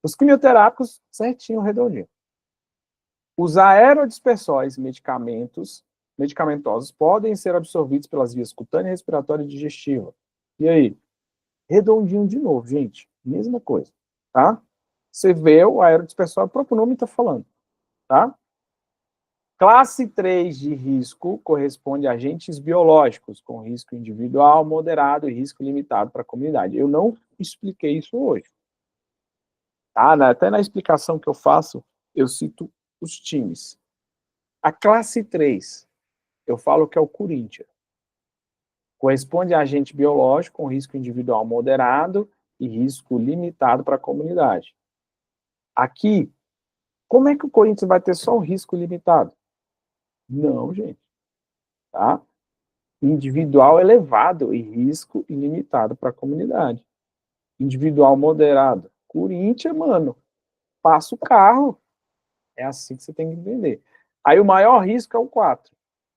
Speaker 1: Os quimioterápicos, certinho, redondinho. Os aerodispersóis medicamentosos podem ser absorvidos pelas vias cutânea, respiratória e digestiva. E aí? Redondinho de novo, gente. Mesma coisa, tá? Você vê o aerodispersório, o próprio nome está falando, tá? Classe 3 de risco corresponde a agentes biológicos com risco individual, moderado e risco limitado para a comunidade. Eu não expliquei isso hoje. Tá? Até na explicação que eu faço, eu cito os times. A classe 3, eu falo que é o Corinthians. Corresponde a agente biológico com risco individual moderado e risco limitado para a comunidade. Aqui, como é que o Corinthians vai ter só o risco limitado? Não, gente. Tá? Individual elevado e risco ilimitado para a comunidade. Individual moderado. Corinthians, mano, passa o carro. É assim que você tem que entender. Aí o maior risco é o 4.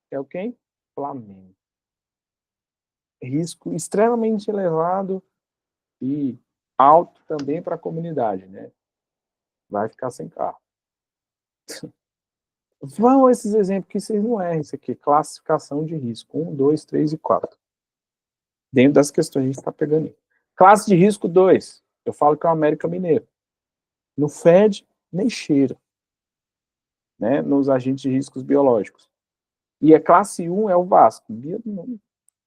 Speaker 1: Que é o quem? Flamengo. Risco extremamente elevado e alto também para a comunidade, né? Vai ficar sem carro. Vão esses exemplos que vocês não erram. Isso aqui, classificação de risco. 1, 2, 3 e 4. Dentro das questões a gente está pegando isso. Classe de risco 2. Eu falo que é o América Mineiro. Não fede, nem cheira. Né? Nos agentes de riscos biológicos. E a classe 1 é o Vasco.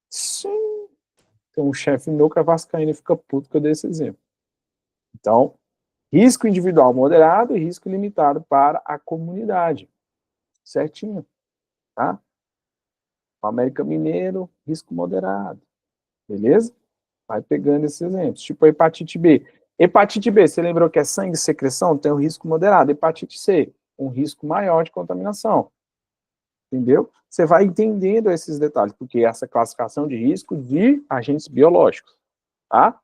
Speaker 1: Sim. Tem um chefe meu que é vascaíno e fica puto que eu dei esse exemplo. Então, risco individual moderado e risco limitado para a comunidade. Certinho. Tá? O América Mineiro, risco moderado. Beleza? Vai pegando esses exemplos. Tipo a hepatite B. Hepatite B, você lembrou que é sangue e secreção? Tem um risco moderado. Hepatite C, um risco maior de contaminação. Entendeu? Você vai entendendo esses detalhes, porque essa classificação de risco de agentes biológicos. Tá?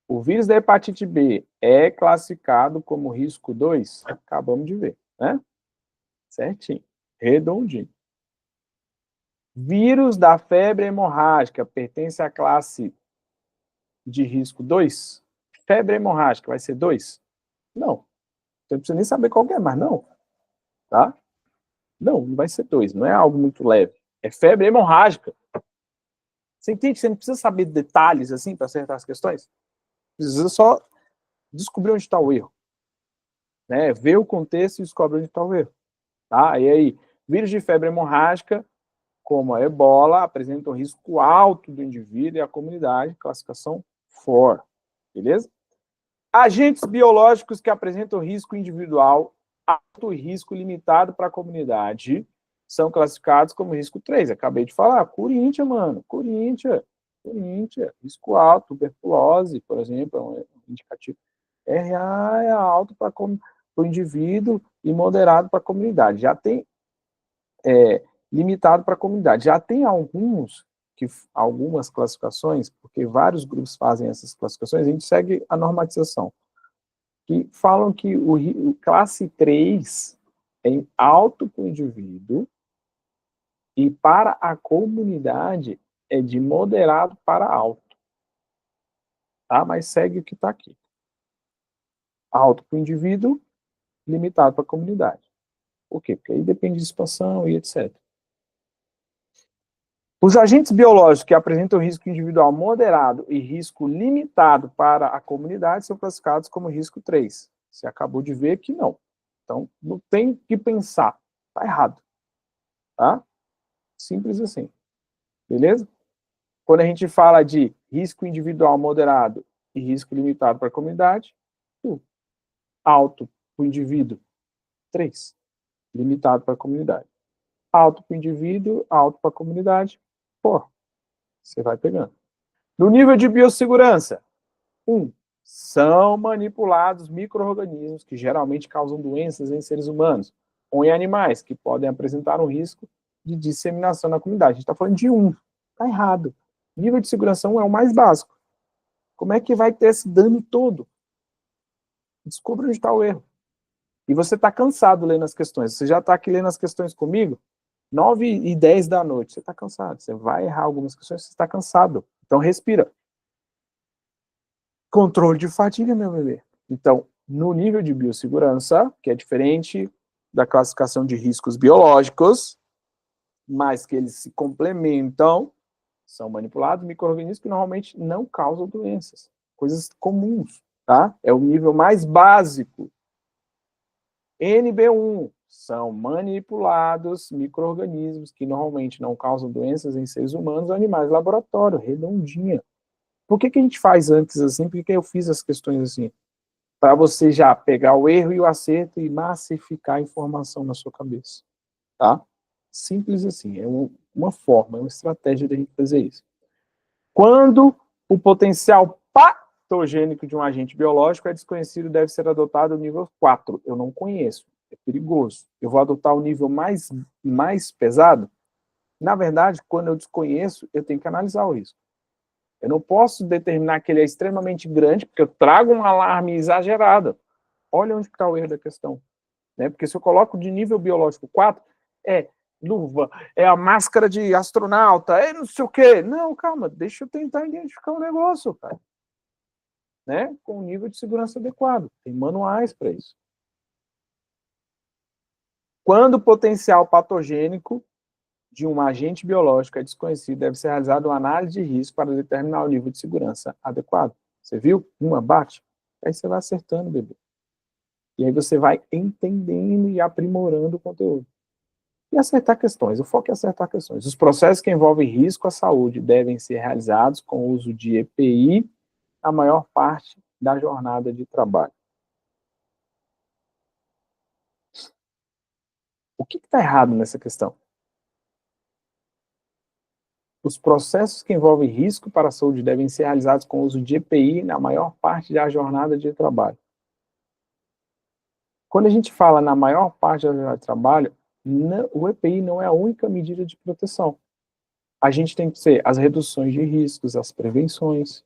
Speaker 1: O vírus da hepatite B é classificado como risco 2? Acabamos de ver, né? Certinho. Redondinho. Vírus da febre hemorrágica pertence à classe de risco 2? Febre hemorrágica vai ser 2? Não. Você não precisa nem saber qual que é, mas não. Tá? Não, não vai ser 2. Não é algo muito leve. É febre hemorrágica. Você entende? Você não precisa saber detalhes assim para acertar as questões. Precisa só descobrir onde está o erro. Né? Ver o contexto e descobrir onde está o erro. Tá? E aí, vírus de febre hemorrágica, como a ebola, apresentam risco alto do indivíduo e a comunidade, classificação 4. Beleza? Agentes biológicos que apresentam risco individual, alto e risco limitado para a comunidade, são classificados como risco 3. Acabei de falar, Corinthians, mano, Corinthians, risco alto, tuberculose, por exemplo, é um indicativo. RA é alto para o indivíduo e moderado para a comunidade. Já tem limitado para a comunidade. Já tem alguns que algumas classificações, porque vários grupos fazem essas classificações, a gente segue a normatização, que falam que o classe 3 é alto para o indivíduo e para a comunidade é de moderado para alto. Tá? Mas segue o que está aqui. Alto para o indivíduo, limitado para a comunidade. Por quê? Porque aí depende de expansão e etc. Os agentes biológicos que apresentam risco individual moderado e risco limitado para a comunidade são classificados como risco 3. Você acabou de ver que não. Então, não tem que pensar. Está errado. Tá? Simples assim. Beleza? Quando a gente fala de risco individual moderado e risco limitado para a comunidade, alto para o indivíduo, 3. Limitado para a comunidade. Alto para o indivíduo, alto para a comunidade, pô, você vai pegando. No nível de biossegurança, 1. São manipulados micro-organismos que geralmente causam doenças em seres humanos ou em animais, que podem apresentar um risco de disseminação na comunidade. A gente está falando de 1. Está errado. Nível de segurança 1 é o mais básico. Como é que vai ter esse dano todo? Descubra onde está o erro. E você está cansado lendo as questões. Você já está aqui lendo as questões comigo? 9h10 da noite. Você está cansado. Você vai errar algumas questões, você está cansado. Então, respira. Controle de fadiga, meu bebê. Então, no nível de biossegurança, que é diferente da classificação de riscos biológicos, mas que eles se complementam, são manipulados micro-organismos que normalmente não causam doenças. Coisas comuns, tá? É o nível mais básico. NB1 são manipulados micro-organismos que normalmente não causam doenças em seres humanos ou animais de laboratório, redondinha. Por que a gente faz antes assim? Por que eu fiz as questões assim? Para você já pegar o erro e o acerto e massificar a informação na sua cabeça. Tá? Simples assim. É uma forma, é uma estratégia da gente fazer isso. Quando o potencial patogênico de um agente biológico é desconhecido, deve ser adotado o nível 4. Eu não conheço, é perigoso. Eu vou adotar o nível mais pesado? Na verdade, quando eu desconheço, eu tenho que analisar o risco. Eu não posso determinar que ele é extremamente grande, porque eu trago um alarme exagerado. Olha onde está o erro da questão. Né? Porque se eu coloco de nível biológico 4, é luva, é a máscara de astronauta, é não sei o quê. Não, calma, deixa eu tentar identificar o negócio, cara. Né? Com um nível de segurança adequado. Tem manuais para isso. Quando o potencial patogênico de um agente biológico é desconhecido, deve ser realizada uma análise de risco para determinar o nível de segurança adequado. Você viu? Uma bate. Aí você vai acertando, bebê. E aí você vai entendendo e aprimorando o conteúdo. E acertar questões. O foco é acertar questões. Os processos que envolvem risco à saúde devem ser realizados com o uso de EPI a maior parte da jornada de trabalho. O que está errado nessa questão? Os processos que envolvem risco para a saúde devem ser realizados com o uso de EPI na maior parte da jornada de trabalho. Quando a gente fala na maior parte da jornada de trabalho, o EPI não é a única medida de proteção. A gente tem que ser as reduções de riscos, as prevenções.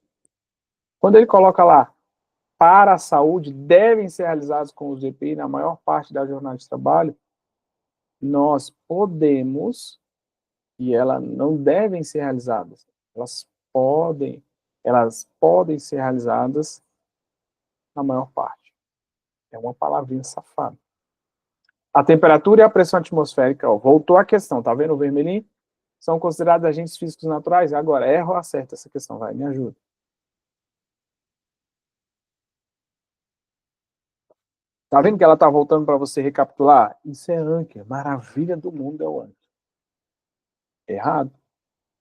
Speaker 1: Quando ele coloca lá, para a saúde, devem ser realizados com o uso de EPI na maior parte da jornada de trabalho, nós podemos, e elas não devem ser realizadas, elas podem ser realizadas na maior parte. É uma palavrinha safada. A temperatura e a pressão atmosférica, ó, voltou a questão, tá vendo o vermelhinho? São considerados agentes físicos naturais? Agora, erra ou acerta essa questão? Vai, me ajuda. Tá vendo que ela tá voltando para você recapitular? Isso é Anker, maravilha do mundo é o Anker. Errado,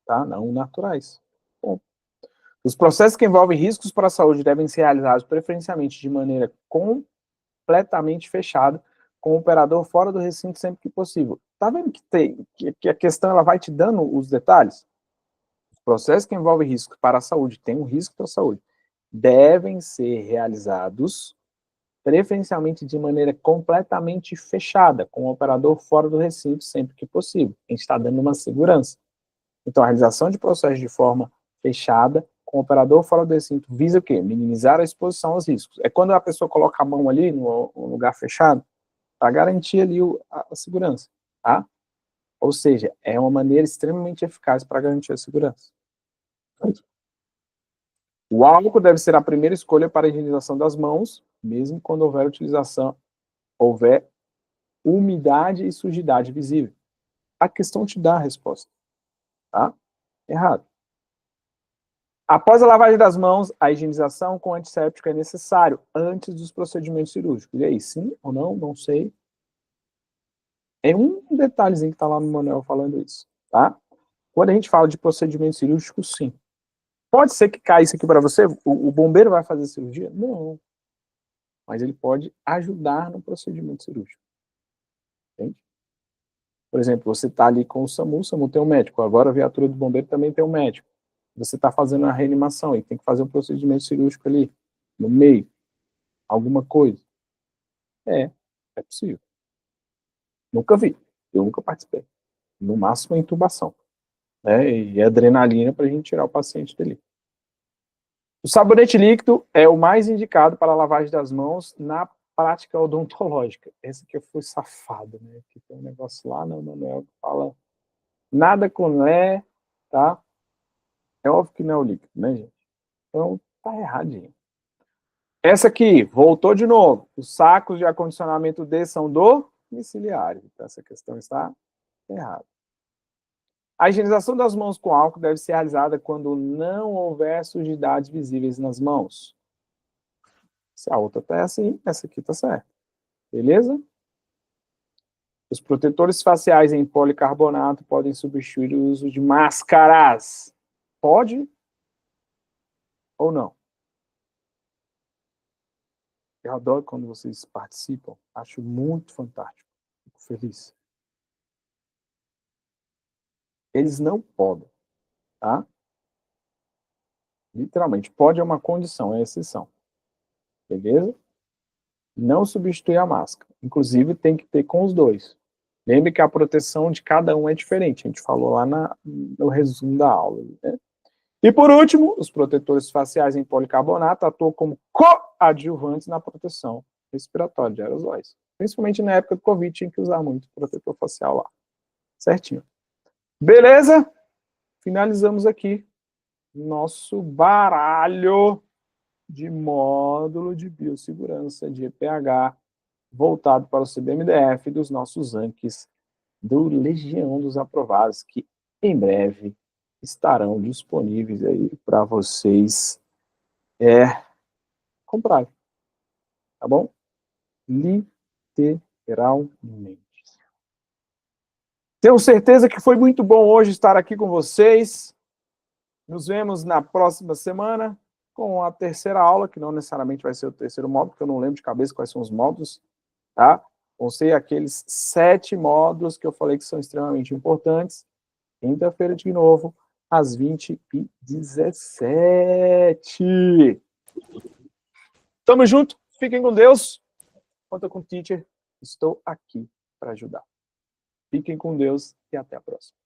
Speaker 1: tá? Não naturais. Bom. Os processos que envolvem riscos para a saúde devem ser realizados preferencialmente de maneira completamente fechada, com o operador fora do recinto sempre que possível. Tá vendo que a questão ela vai te dando os detalhes? Os processos que envolvem risco para a saúde, tem um risco para a saúde, devem ser realizados preferencialmente de maneira completamente fechada, com o operador fora do recinto sempre que possível. A gente está dando uma segurança. Então, a realização de processos de forma fechada, com o operador fora do recinto, visa o quê? Minimizar a exposição aos riscos. É quando a pessoa coloca a mão ali no lugar fechado, para garantir ali a segurança, tá? Ou seja, é uma maneira extremamente eficaz para garantir a segurança. O álcool deve ser a primeira escolha para a higienização das mãos, mesmo quando houver umidade e sujidade visível. A questão te dá a resposta, tá? Errado. Após a lavagem das mãos, a higienização com antisséptico é necessário antes dos procedimentos cirúrgicos. E aí, sim ou não? Não sei. É um detalhezinho que está lá no manual falando isso, tá? Quando a gente fala de procedimento cirúrgico, sim. Pode ser que caia isso aqui para você? O bombeiro vai fazer cirurgia? Não. Mas ele pode ajudar no procedimento cirúrgico. Entende? Por exemplo, você está ali com o SAMU tem um médico. Agora a viatura do bombeiro também tem um médico. Você está fazendo a reanimação e tem que fazer um procedimento cirúrgico ali, no meio. Alguma coisa. É possível. Nunca vi. Eu nunca participei. No máximo a intubação. Né? E adrenalina para a gente tirar o paciente dali. O sabonete líquido é o mais indicado para a lavagem das mãos na prática odontológica. Esse aqui eu fui safado, né? Aqui tem um negócio lá no manual que fala nada com Lé, tá? É óbvio que não é o líquido, né, gente? Então, tá erradinho. Essa aqui, voltou de novo. Os sacos de acondicionamento D são domiciliários. Então, essa questão está errada. A higienização das mãos com álcool deve ser realizada quando não houver sujidades visíveis nas mãos. Se a outra está assim, essa aqui está certa. Beleza? Os protetores faciais em policarbonato podem substituir o uso de máscaras. Pode ou não? Eu adoro quando vocês participam. Acho muito fantástico. Fico feliz. Eles não podem, tá? Literalmente, pode é uma condição, é exceção. Beleza? Não substitui a máscara. Inclusive, tem que ter com os dois. Lembre que a proteção de cada um é diferente. A gente falou lá no resumo da aula. Né? E por último, os protetores faciais em policarbonato atuam como coadjuvantes na proteção respiratória de aerosóis. Principalmente na época do Covid, tinha que usar muito protetor facial lá. Certinho. Beleza? Finalizamos aqui nosso baralho de módulo de biossegurança de EPH voltado para o CBMDF dos nossos ANCs do Legião dos Aprovados, que em breve estarão disponíveis aí para vocês comprarem. Tá bom? Literalmente. Tenho certeza que foi muito bom hoje estar aqui com vocês. Nos vemos na próxima semana com a terceira aula, que não necessariamente vai ser o terceiro módulo, porque eu não lembro de cabeça quais são os módulos, tá? Vão ser aqueles 7 módulos que eu falei que são extremamente importantes. Quinta-feira, de novo, às 20h17. Tamo junto, fiquem com Deus. Conta com o teacher, estou aqui para ajudar. Fiquem com Deus e até a próxima.